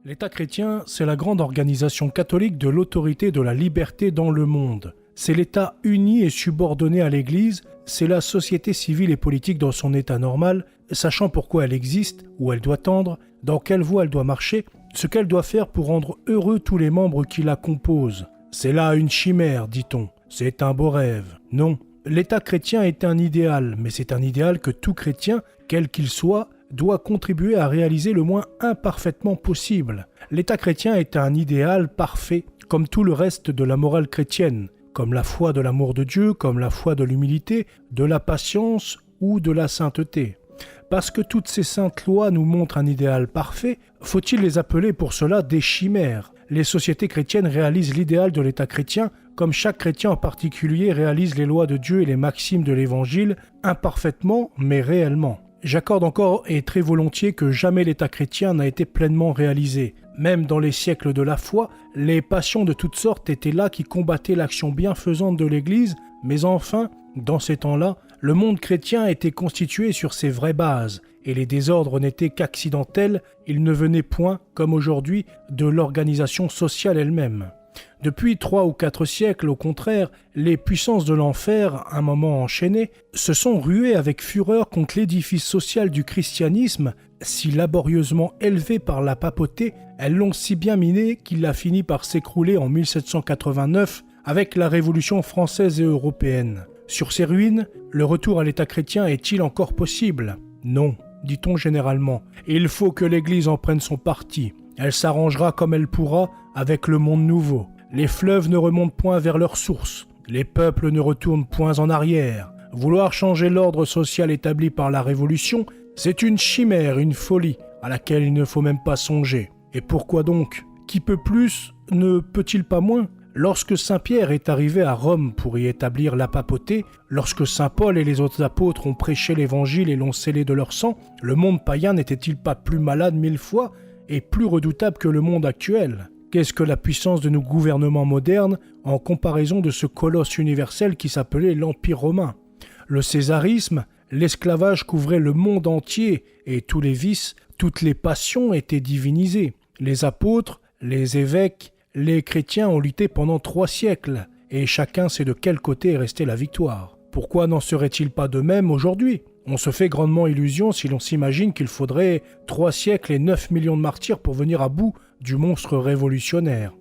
L'État chrétien, c'est la grande organisation catholique de l'autorité de la liberté dans le monde. C'est l'État uni et subordonné à l'Église, c'est la société civile et politique dans son état normal, sachant pourquoi elle existe, où elle doit tendre, dans quelle voie elle doit marcher, ce qu'elle doit faire pour rendre heureux tous les membres qui la composent. C'est là une chimère, dit-on. C'est un beau rêve. Non, l'État chrétien est un idéal, mais c'est un idéal que tout chrétien, quel qu'il soit, doit contribuer à réaliser le moins imparfaitement possible. L'État chrétien est un idéal parfait, comme tout le reste de la morale chrétienne, comme la foi de l'amour de Dieu, comme la foi de l'humilité, de la patience ou de la sainteté. Parce que toutes ces saintes lois nous montrent un idéal parfait, faut-il les appeler pour cela des chimères? Les sociétés chrétiennes réalisent l'idéal de l'État chrétien, comme chaque chrétien en particulier réalise les lois de Dieu et les maximes de l'Évangile, imparfaitement mais réellement. J'accorde encore et très volontiers que jamais l'État chrétien n'a été pleinement réalisé. Même dans les siècles de la foi, les passions de toutes sortes étaient là qui combattaient l'action bienfaisante de l'Église, mais enfin, dans ces temps-là, le monde chrétien était constitué sur ses vraies bases, et les désordres n'étaient qu'accidentels, ils ne venaient point, comme aujourd'hui, de l'organisation sociale elle-même. Depuis 3 ou 4 siècles, au contraire, les puissances de l'enfer, un moment enchaînées, se sont ruées avec fureur contre l'édifice social du christianisme, si laborieusement élevé par la papauté, elles l'ont si bien miné qu'il a fini par s'écrouler en 1789 avec la Révolution française et européenne. Sur ces ruines, le retour à l'État chrétien est-il encore possible? Non, dit-on généralement. Il faut que l'Église en prenne son parti. Elle s'arrangera comme elle pourra avec le monde nouveau. Les fleuves ne remontent point vers leur source. Les peuples ne retournent point en arrière. Vouloir changer l'ordre social établi par la Révolution, c'est une chimère, une folie, à laquelle il ne faut même pas songer. Et pourquoi donc? Qui peut plus, ne peut-il pas moins? Lorsque Saint Pierre est arrivé à Rome pour y établir la papauté, lorsque Saint Paul et les autres apôtres ont prêché l'Évangile et l'ont scellé de leur sang, le monde païen n'était-il pas plus malade 1000 fois et plus redoutable que le monde actuel? Qu'est-ce que la puissance de nos gouvernements modernes en comparaison de ce colosse universel qui s'appelait l'Empire romain? Le césarisme, l'esclavage couvrait le monde entier et tous les vices, toutes les passions étaient divinisées. Les apôtres, les évêques, les chrétiens ont lutté pendant 3 siècles et chacun sait de quel côté est restée la victoire. Pourquoi n'en serait-il pas de même aujourd'hui? On se fait grandement illusion si l'on s'imagine qu'il faudrait 3 siècles et 9 millions de martyrs pour venir à bout du monstre révolutionnaire.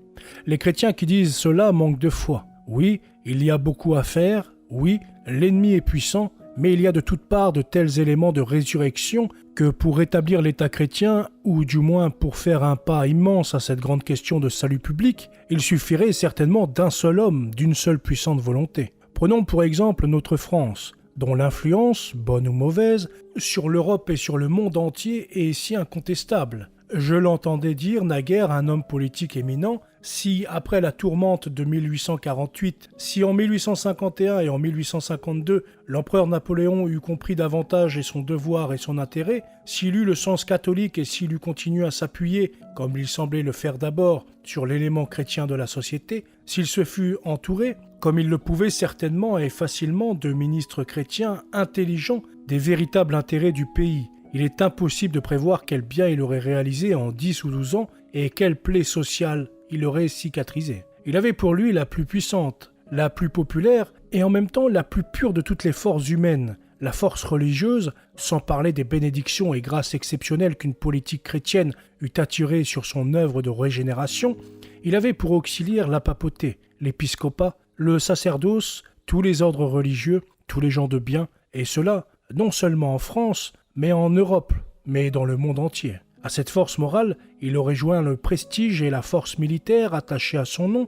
Les chrétiens qui disent cela manquent de foi. Oui, il y a beaucoup à faire, oui, l'ennemi est puissant, mais il y a de toutes parts de tels éléments de résurrection que pour rétablir l'État chrétien, ou du moins pour faire un pas immense à cette grande question de salut public, il suffirait certainement d'un seul homme, d'une seule puissante volonté. Prenons pour exemple notre France, dont l'influence, bonne ou mauvaise, sur l'Europe et sur le monde entier est si incontestable. Je l'entendais dire naguère un homme politique éminent, si après la tourmente de 1848, si en 1851 et en 1852, l'empereur Napoléon eût compris davantage et son devoir et son intérêt, s'il eut le sens catholique et s'il eût continué à s'appuyer, comme il semblait le faire d'abord, sur l'élément chrétien de la société, s'il se fût entouré, comme il le pouvait certainement et facilement, de ministres chrétiens intelligents des véritables intérêts du pays, il est impossible de prévoir quel bien il aurait réalisé en 10 ou 12 ans et quelle plaie sociale il aurait cicatrisé. Il avait pour lui la plus puissante, la plus populaire et en même temps la plus pure de toutes les forces humaines, la force religieuse, sans parler des bénédictions et grâces exceptionnelles qu'une politique chrétienne eût attirées sur son œuvre de régénération. Il avait pour auxiliaire la papauté, l'épiscopat, le sacerdoce, tous les ordres religieux, tous les gens de bien, et cela non seulement en France, mais en Europe, mais dans le monde entier. À cette force morale, il aurait joint le prestige et la force militaire attachée à son nom,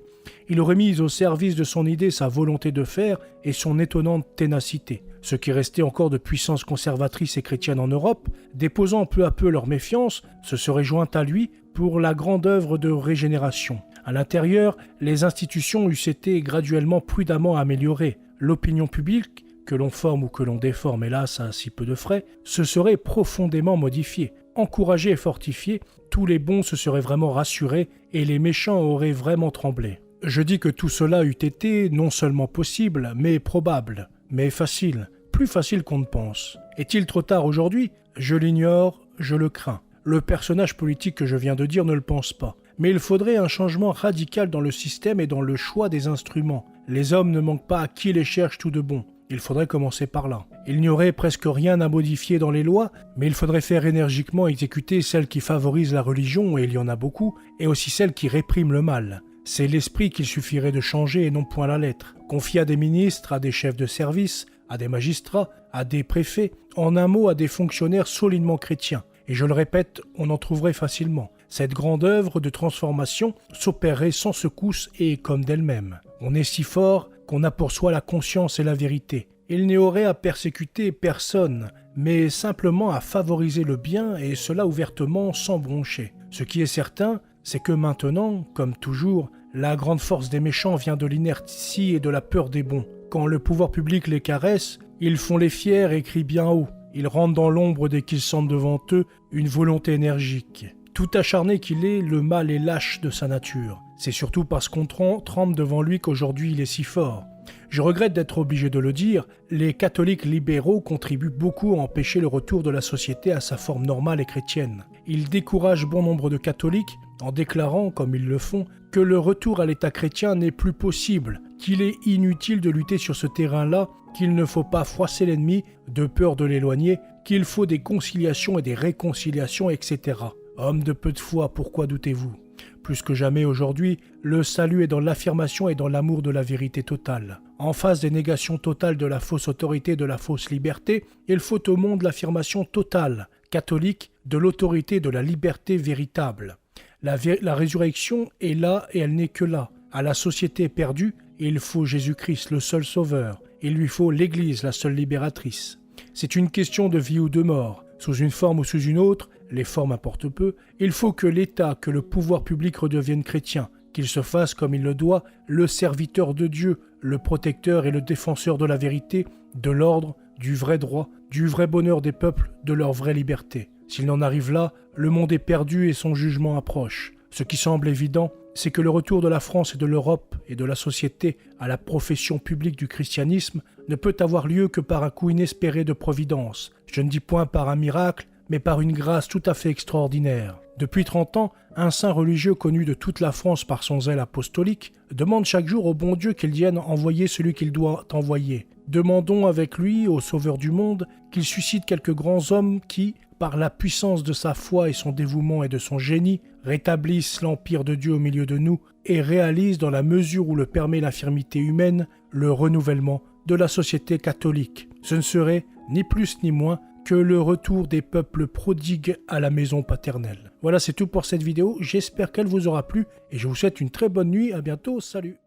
il aurait mis au service de son idée sa volonté de faire et son étonnante ténacité. Ce qui restait encore de puissance conservatrice et chrétienne en Europe, déposant peu à peu leur méfiance, se serait joint à lui pour la grande œuvre de régénération. À l'intérieur, les institutions eussent été graduellement prudemment améliorées. L'opinion publique, que l'on forme ou que l'on déforme, hélas, à si peu de frais, se serait profondément modifiée. Encouragés et fortifiés, tous les bons se seraient vraiment rassurés et les méchants auraient vraiment tremblé. Je dis que tout cela eût été non seulement possible, mais probable, mais facile, plus facile qu'on ne pense. Est-il trop tard aujourd'hui? Je l'ignore, je le crains. Le personnage politique que je viens de dire ne le pense pas. Mais il faudrait un changement radical dans le système et dans le choix des instruments. Les hommes ne manquent pas à qui les cherche tout de bon. Il faudrait commencer par là. Il n'y aurait presque rien à modifier dans les lois, mais il faudrait faire énergiquement exécuter celles qui favorisent la religion, et il y en a beaucoup, et aussi celles qui répriment le mal. C'est l'esprit qu'il suffirait de changer et non point la lettre. Confier à des ministres, à des chefs de service, à des magistrats, à des préfets, en un mot à des fonctionnaires solidement chrétiens. Et je le répète, on en trouverait facilement. Cette grande œuvre de transformation s'opérerait sans secousse et comme d'elle-même. On est si fort qu'on a pour soi la conscience et la vérité. Il n'y aurait à persécuter personne, mais simplement à favoriser le bien, et cela ouvertement sans broncher. Ce qui est certain, c'est que maintenant, comme toujours, la grande force des méchants vient de l'inertie et de la peur des bons. Quand le pouvoir public les caresse, ils font les fiers et crient bien haut. Ils rentrent dans l'ombre dès qu'ils sentent devant eux une volonté énergique. Tout acharné qu'il est, le mal est lâche de sa nature. C'est surtout parce qu'on tremble devant lui qu'aujourd'hui il est si fort. Je regrette d'être obligé de le dire, les catholiques libéraux contribuent beaucoup à empêcher le retour de la société à sa forme normale et chrétienne. Ils découragent bon nombre de catholiques en déclarant, comme ils le font, que le retour à l'état chrétien n'est plus possible, qu'il est inutile de lutter sur ce terrain-là, qu'il ne faut pas froisser l'ennemi de peur de l'éloigner, qu'il faut des conciliations et des réconciliations, etc. Homme de peu de foi, pourquoi doutez-vous? Plus que jamais aujourd'hui, le salut est dans l'affirmation et dans l'amour de la vérité totale. En face des négations totales de la fausse autorité et de la fausse liberté, il faut au monde l'affirmation totale, catholique, de l'autorité et de la liberté véritable. La résurrection est là et elle n'est que là. À la société perdue, il faut Jésus-Christ, le seul sauveur. Il lui faut l'Église, la seule libératrice. C'est une question de vie ou de mort. Sous une forme ou sous une autre, les formes importent peu, il faut que l'État, que le pouvoir public redevienne chrétien, qu'il se fasse comme il le doit, le serviteur de Dieu, le protecteur et le défenseur de la vérité, de l'ordre, du vrai droit, du vrai bonheur des peuples, de leur vraie liberté. S'il en arrive là, le monde est perdu et son jugement approche. Ce qui semble évident, c'est que le retour de la France et de l'Europe et de la société à la profession publique du christianisme ne peut avoir lieu que par un coup inespéré de providence. Je ne dis point par un miracle, mais par une grâce tout à fait extraordinaire. Depuis 30 ans, un saint religieux connu de toute la France par son zèle apostolique demande chaque jour au bon Dieu qu'il vienne envoyer celui qu'il doit envoyer. Demandons avec lui, au Sauveur du monde, qu'il suscite quelques grands hommes qui, par la puissance de sa foi et son dévouement et de son génie, rétablissent l'empire de Dieu au milieu de nous et réalisent, dans la mesure où le permet l'infirmité humaine, le renouvellement de la société catholique. Ce ne serait ni plus ni moins que le retour des peuples prodigues à la maison paternelle. Voilà, c'est tout pour cette vidéo. J'espère qu'elle vous aura plu et je vous souhaite une très bonne nuit. À bientôt. Salut!